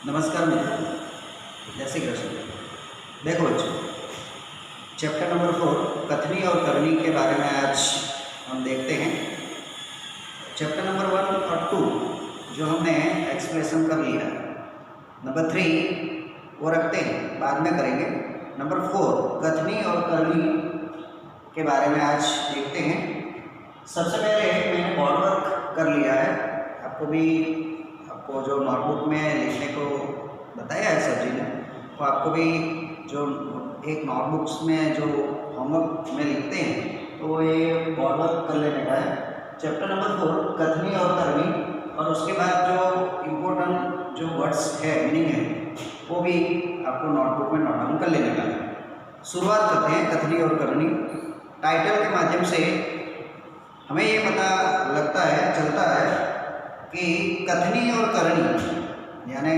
नमस्कार मित्रों, जय श्री कृष्ण। देखो बच्चों, चैप्टर नंबर 4 कथनी और करनी के बारे में आज हम देखते हैं। चैप्टर नंबर 1 और 2 जो हमने एक्सप्लेनेशन कर लिया, नंबर 3 वो रखते हैं, बाद में करेंगे। नंबर 4 कथनी और करनी के बारे में आज देखते हैं। सबसे पहले मैंने बोर्ड वर्क कर लिया है, आपको जो नोटबुक में लिखने को बताया है सर जी ने, तो आपको भी जो एक नोटबुक्स में जो होमवर्क में लिखते हैं तो ये बोर्ड वर्क कर लेने का है। चैप्टर नंबर 4 कथनी और करनी, और उसके बाद जो इम्पोर्टेंट जो वर्ड्स है, मीनिंग है, वो भी आपको नोटबुक में नोट डाउन कर लेने का है। शुरुआत करते हैं कथनी और करनी। टाइटल के माध्यम से हमें ये पता चलता है कि कथनी और करनी यानी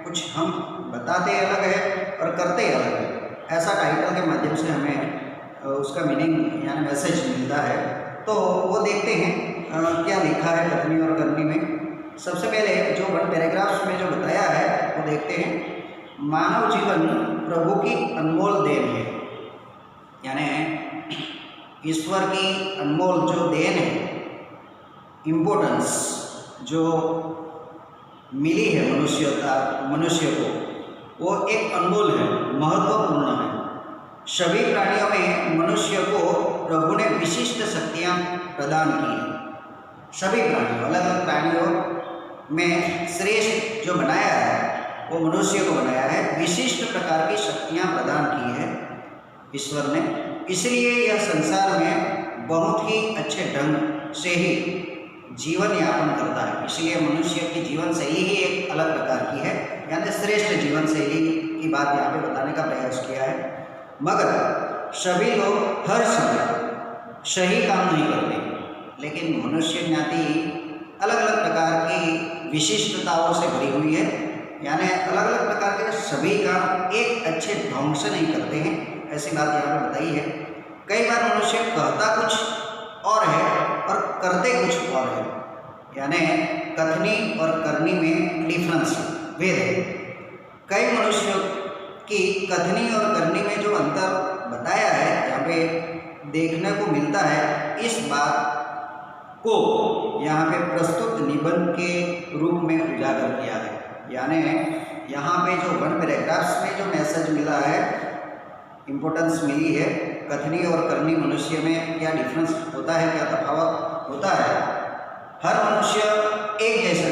कुछ हम बताते अलग है और करते अलग है, ऐसा टाइटल के माध्यम से हमें उसका मीनिंग यानी मैसेज मिलता है। तो वो देखते हैं क्या लिखा है कथनी और करनी में। सबसे पहले जो 1 पैराग्राफ्स में जो बताया है वो देखते हैं। मानव जीवन प्रभु की अनमोल देन है, यानी ईश्वर की अनमोल जो देन है, इम्पोर्टेंस जो मिली है मनुष्य को, वो एक अनमोल है, महत्वपूर्ण है। सभी प्राणियों में मनुष्य को प्रभु ने विशिष्ट शक्तियाँ प्रदान की हैं। सभी प्राणियों, अलग अलग प्राणियों में श्रेष्ठ जो बनाया है वो मनुष्य को बनाया है, विशिष्ट प्रकार की शक्तियाँ प्रदान की है ईश्वर ने। इसलिए यह संसार में बहुत ही अच्छे ढंग से ही जीवन यापन करता है। इसलिए मनुष्य की जीवन शैली ही एक अलग प्रकार की है, यानी श्रेष्ठ जीवन शैली की बात यहाँ पे बताने का प्रयास किया है। मगर सभी लोग हर समय सही काम नहीं करते, लेकिन मनुष्य ज्ञाति अलग अलग प्रकार की विशिष्टताओं से भरी हुई है, यानी अलग अलग प्रकार के सभी काम एक अच्छे ढंग से नहीं करते हैं, ऐसी बात यहाँ पे बताई है। कई बार मनुष्य कहता कुछ और है और करते कुछ और है, यानी कथनी और करनी में डिफरेंस भेद है। कई मनुष्यों की कथनी और करनी में जो अंतर बताया है यहाँ पे देखने को मिलता है। इस बात को यहाँ पे प्रस्तुत निबंध के रूप में उजागर किया है, यानी यहाँ पे जो 1 पैराग्राफ्स में जो मैसेज मिला है, इम्पोर्टेंस मिली है, कथनी और करनी मनुष्य में क्या डिफरेंस होता है, क्या तफावत होता है। हर मनुष्य एक जैसा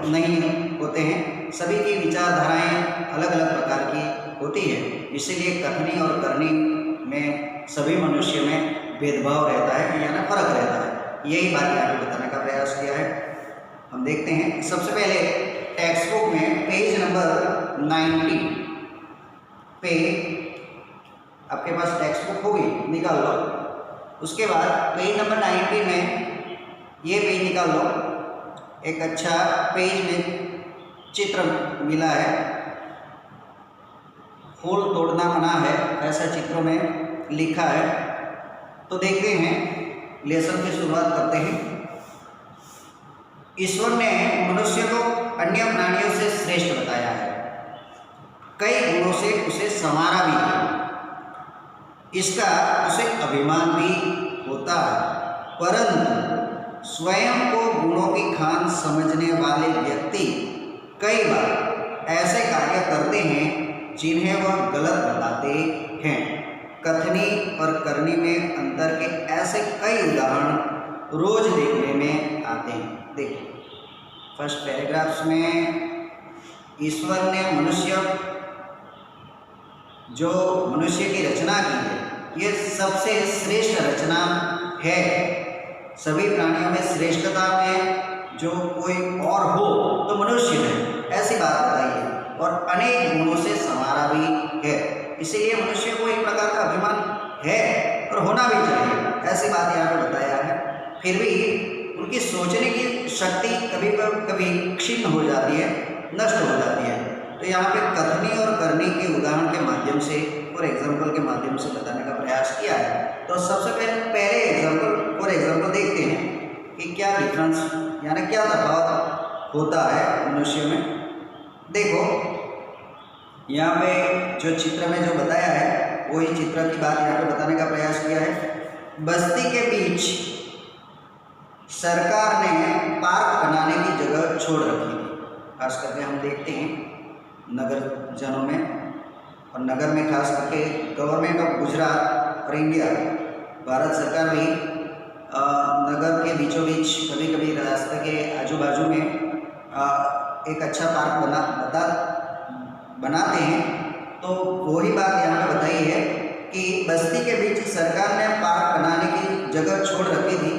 नहीं होते हैं, सभी की विचारधाराएं अलग अलग प्रकार की होती है। इसीलिए कथनी और करनी में सभी मनुष्य में भेदभाव रहता है, यानी फर्क रहता है। यही बात यहाँ पे बताने का प्रयास किया है। हम देखते हैं। सबसे पहले टेक्स्ट बुक में पेज नंबर 90 पे आपके पास टेक्स्ट बुक होगी, निकाल लो। उसके बाद पेज नंबर 90 में ये पेज निकाल लो। एक अच्छा पेज में चित्र मिला है, फूल तोड़ना मना है, ऐसा चित्र में लिखा है। तो देखते हैं, लेसन की शुरुआत करते हैं। ईश्वर ने मनुष्य को अन्य प्राणियों से श्रेष्ठ बताया है, कई गुणों से उसे संवारा भी है, इसका उसे अभिमान भी होता है। परंतु स्वयं को गुणों की खान समझने वाले व्यक्ति कई बार ऐसे कार्य करते हैं जिन्हें वह गलत बताते हैं। कथनी और करनी में अंतर के ऐसे कई उदाहरण रोज देखने में आते हैं। देखिए, फर्स्ट पैराग्राफ्स में ईश्वर ने जो मनुष्य की रचना की है, ये सबसे श्रेष्ठ रचना है। सभी प्राणियों में श्रेष्ठता में जो कोई और हो तो मनुष्य है, ऐसी बात बताई है, और अनेक गुणों से संवारा भी है। इसीलिए मनुष्य को एक प्रकार का अभिमान है और होना भी चाहिए, ऐसी बात यहाँ पे बताया है। फिर भी उनकी सोचने की शक्ति कभी क्षीण हो जाती है, नष्ट हो जाती है। तो यहाँ पे कथनी और करनी के उदाहरण के माध्यम से और एग्जाम्पल के माध्यम से बताने का प्रयास किया है। तो सबसे पहले एग्जाम्पल देखते हैं कि क्या डिफरेंस यानी क्या तफावत होता है मनुष्य में। देखो यहाँ पे जो चित्र में जो बताया है वही चित्र की बात यहाँ पे बताने का प्रयास किया है। बस्ती के बीच सरकार ने पार्क बनाने की जगह छोड़ रखी थी। खास करके हम देखते हैं नगर जनों में, और नगर में खास करके गवर्नमेंट ऑफ गुजरात और इंडिया भारत सरकार भी नगर के बीचों बीच कभी कभी रास्ते के आजू बाजू में एक अच्छा पार्क बनाते हैं। तो वही बात यहाँ पे बताई है कि बस्ती के बीच सरकार ने पार्क बनाने की जगह छोड़ रखी थी।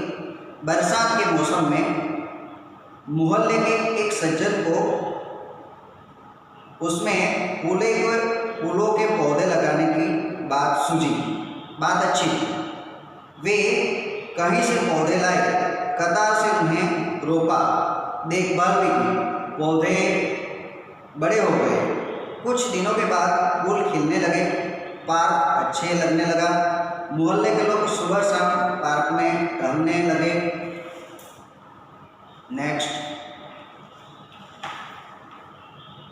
बरसात के मौसम में मोहल्ले के एक सज्जन को उसमें फूलों के पौधे लगाने की बात सूझी। बात अच्छी थी। वे कहीं से पौधे लाए, कतार से उन्हें रोपा, देखभाल भी की। पौधे बड़े हो गए। कुछ दिनों के बाद फूल खिलने लगे, पार्क अच्छे लगने लगा। मोहल्ले के लोग सुबह शाम पार्क में टहलने लगे। नेक्स्ट,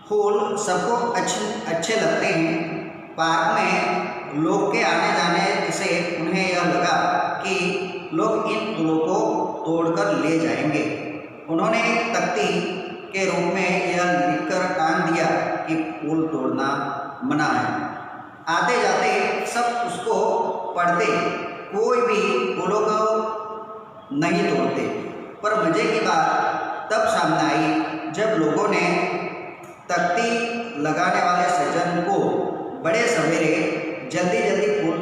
फूल सबको अच्छे लगते हैं। पार्क में लोग के आने जाने से उन्हें यह लगा कि लोग इन फूलों को तोड़कर ले जाएंगे। उन्होंने एक तख्ती के रूप में यह लिखकर टांग दिया कि फूल तोड़ना मना है। आते जाते सब उसको पढ़ते, कोई भी फूलों को नहीं तोड़ते। पर मजे की बात तब सामने आई जब लोगों ने तख्ती लगाने वाले सज्जन को बड़े सवेरे जल्दी जल्दी फूल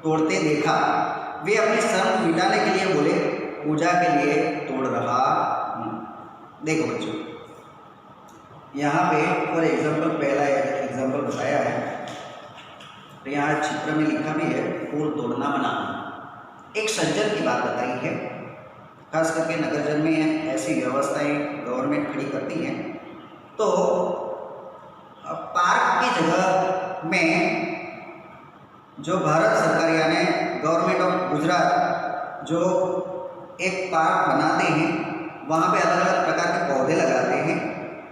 तोड़ते देखा। वे अपनी शर्म मिटाने के लिए बोले, पूजा के लिए तोड़ रहा हूँ। देखो बच्चों, यहाँ पे फॉर एग्जाम्पल पहला एग्जाम्पल बताया है, तो यहाँ चित्र में लिखा भी है फूल तोड़ना मना। एक सज्जन की बात बताई है। खास करके नगरजन में ऐसी व्यवस्थाएं गवर्नमेंट खड़ी करती हैं। तो पार्क की जगह में जो भारत सरकार यानी गवर्नमेंट ऑफ गुजरात जो एक पार्क बनाते हैं, वहाँ पे अलग अलग प्रकार के पौधे लगाते हैं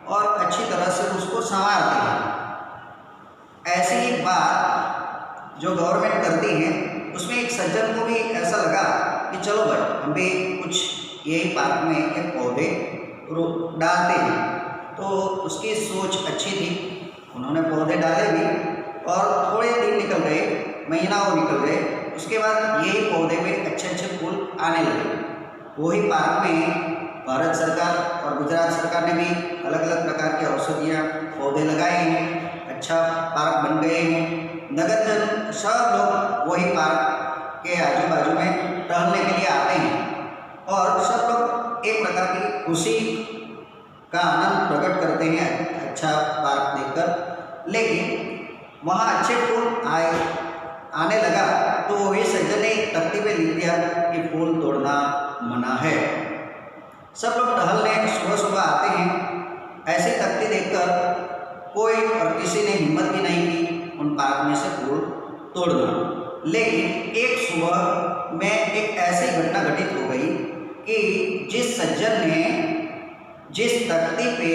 और अच्छी तरह से उसको संवारते हैं। ऐसी एक बात जो गवर्नमेंट करती है, उसमें एक सज्जन को भी ऐसा लगा कि चलो भाई हम भी कुछ यही पार्क में एक पौधे डालते हैं। तो उसकी सोच अच्छी थी। उन्होंने पौधे डाले भी और थोड़े दिन निकल गए, महीनाओं निकल गए। उसके बाद यही पौधे में अच्छे अच्छे फूल आने लगे। वही पार्क में भारत सरकार और गुजरात सरकार ने भी अलग अलग प्रकार के औषधियाँ पौधे लगाए हैं। अच्छा पार्क बन गए हैं। नगरजन सब लोग वही पार्क के आजू बाजू में टहलने के लिए आते हैं और सब लोग एक प्रकार की खुशी का आनंद प्रकट करते हैं अच्छा पार्क देखकर। लेकिन वहाँ अच्छे फूल आने लगा तो वही सज्जन ने एक तख्ती पे लिख दिया कि फूल तोड़ना मना है। सब लोग टहलने सुबह सुबह आते हैं। ऐसी तख्ती देखकर कोई और किसी ने हिम्मत भी नहीं की उन पार्क में से फूल तोड़ना। लेकिन एक सुबह में एक ऐसी घटना घटित हो गई कि जिस सज्जन ने जिस तख्ती पे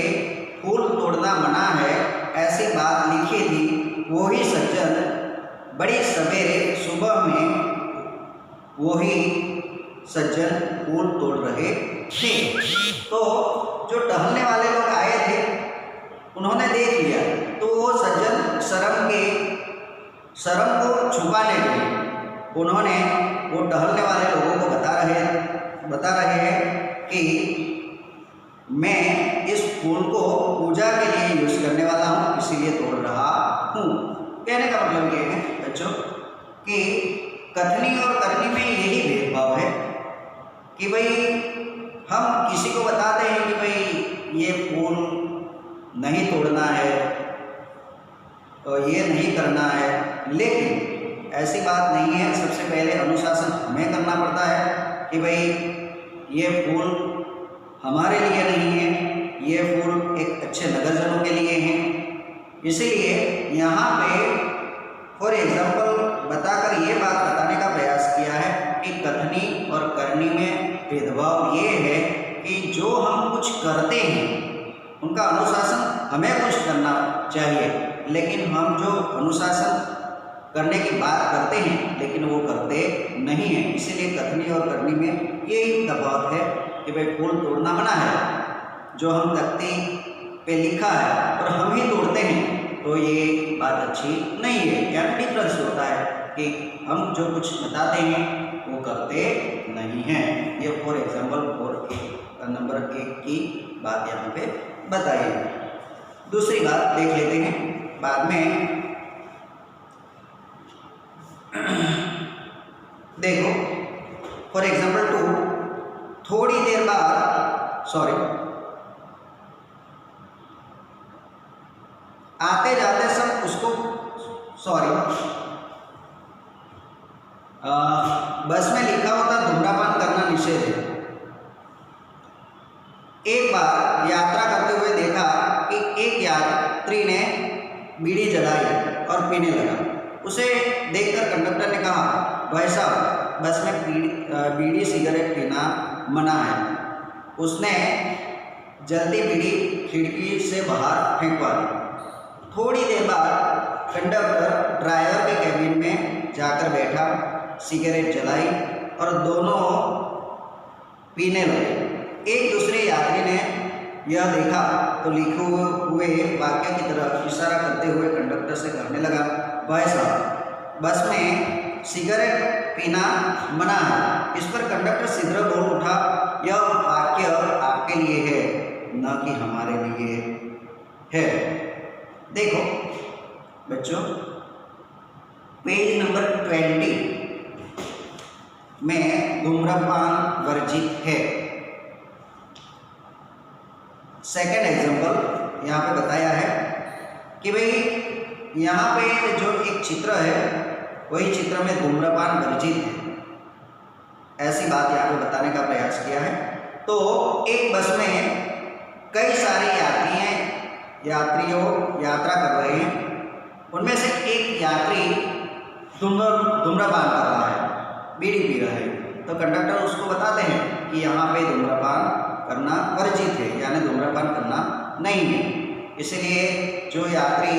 फूल तोड़ना मना है ऐसी बात लिखी थी, वही सज्जन बड़ी सवेरे सुबह में वही सज्जन फूल तोड़ रहे थे। तो जो टहलने वाले लोग आए थे उन्होंने देख लिया, तो वो सज्जन शर्म को छुपाने लगे। उन्होंने वो टहलने वाले लोगों को बता रहे हैं कि मैं इस फूल को पूजा के लिए यूज करने वाला हूँ, इसीलिए तोड़ रहा हूँ। कहने का मतलब ये है बच्चों कि कथनी और करनी में यही भेदभाव है कि भाई हम किसी को बताते हैं कि भाई ये फूल नहीं तोड़ना है और ये नहीं करना है, लेकिन ऐसी बात नहीं है। सबसे पहले अनुशासन हमें करना पड़ता है कि भाई ये फूल हमारे लिए नहीं है, ये फूल एक अच्छे नगरजनों के लिए हैं। इसीलिए यहाँ पे फॉर एग्जाम्पल बताकर ये बात बताने का प्रयास किया है कि कथनी और करनी में भेदभाव ये है कि जो हम कुछ करते हैं उनका अनुशासन हमें कुछ करना चाहिए, लेकिन हम जो अनुशासन करने की बात करते हैं लेकिन वो करते नहीं हैं। इसीलिए कथनी और करनी में यही तफावत है कि भाई फूल तोड़ना मना है, जो हम तख्ती पे लिखा है और हम ही तोड़ते हैं तो ये बात अच्छी नहीं है। क्या डिफरेंस होता है कि हम जो कुछ बताते हैं वो करते नहीं हैं। ये फॉर एग्जाम्पल नंबर 1 की बात यहाँ पे बताई। दूसरी बात देख लेते हैं बाद में। देखो फॉर एग्जाम्पल 2, थोड़ी देर बाद आते जाते सब उसको बस में लिखा होता धूम्रपान करना निषेध है। एक बार यात्रा करते हुए देखा कि एक यात्री ने बीड़ी जलाई और पीने लगा। उसे देखकर कंडक्टर ने कहा, भाई साहब बस में बीड़ी सिगरेट पीना मना है। उसने जल्दी बीड़ी खिड़की से बाहर फेंकवा दी। थोड़ी देर बाद कंडक्टर ड्राइवर के कैबिन में जाकर बैठा, सिगरेट जलाई और दोनों पीने लगे। एक दूसरे यात्री ने यह देखा तो लिखे हुए वाक्य की तरफ इशारा करते हुए कंडक्टर से कहने लगा, भाई साहब बस में सिगरेट पीना मना है। इस पर कंडक्टर सीधे बोल उठा, यह वाक्य आपके लिए है न कि हमारे लिए है। देखो बच्चों पेज नंबर 20 में धूम्रपान वर्जित है। सेकंड एग्जांपल यहाँ पे बताया है कि भाई यहाँ पे जो एक चित्र है वही चित्र में धूम्रपान वर्जित है, ऐसी बात यहाँ पे बताने का प्रयास किया है। तो एक बस में कई सारे यात्रियों यात्रा कर रहे हैं। उनमें से एक यात्री धूम्रपान कर रहा है, बीड़ी पी रहा है। तो कंडक्टर उसको बताते हैं कि यहाँ पे धूम्रपान करना वर्जित है, यानी धूम्रपान करना नहीं है। इसलिए जो यात्री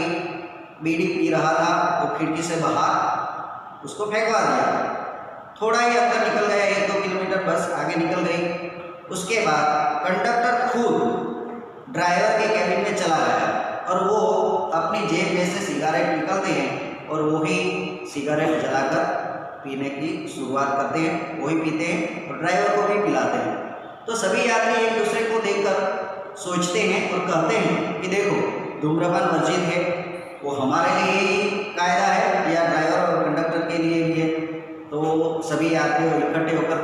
बीड़ी पी रहा था वो खिड़की से बाहर उसको फेंकवा दिया। थोड़ा ही अंदर निकल गया, 1-2 किलोमीटर बस आगे निकल गई। उसके बाद कंडक्टर खुद ड्राइवर के कैबिन में चला गया और वो अपनी जेब में से सिगरेट निकालते हैं और वही सिगरेट जलाकर पीने की शुरुआत करते हैं, वही पीते हैं और ड्राइवर को भी पिलाते हैं। तो सभी यात्री एक दूसरे को देखकर सोचते हैं और कहते हैं कि देखो धूम्रपान वर्जित है, वो हमारे लिए ही कायदा है या ड्राइवर और कंडक्टर के लिए भी है। तो सभी यात्री इकट्ठे होकर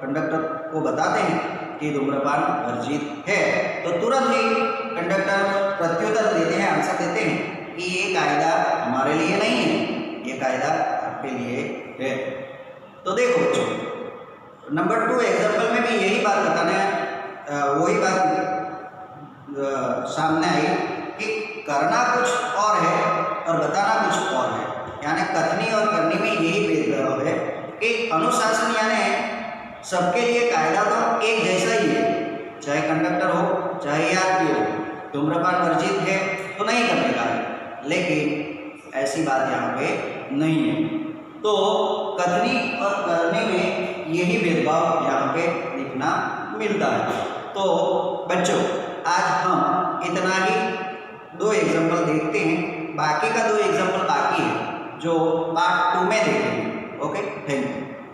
कंडक्टर को बताते हैं कि धूम्रपान वर्जित है। तो तुरंत ही कंडक्टर प्रत्युत्तर देते हैं, आंसर देते हैं कि ये कायदा हमारे लिए नहीं है, ये कायदा आपके लिए है। तो देखो बच्चों नंबर 2 एग्जाम्पल में भी यही बात वही बात सामने आई कि करना कुछ और है और बताना कुछ और है। यानी कथनी और करनी में यही भेदभाव है कि अनुशासन यानी सबके लिए कायदा तो एक जैसा ही है, चाहे कंडक्टर हो चाहे यात्री हो। धूम्रपान वर्जित है तो नहीं करने का है, लेकिन ऐसी बात यहाँ पे नहीं है। तो कथनी और करनी में यही भेदभाव यहाँ पे दिखना मिलता है। तो बच्चों आज हम इतना ही 2 एग्जाम्पल देखते हैं, बाकी का 2 एग्जाम्पल बाकी है जो पार्ट 2 में देखेंगे। Okay, thank you.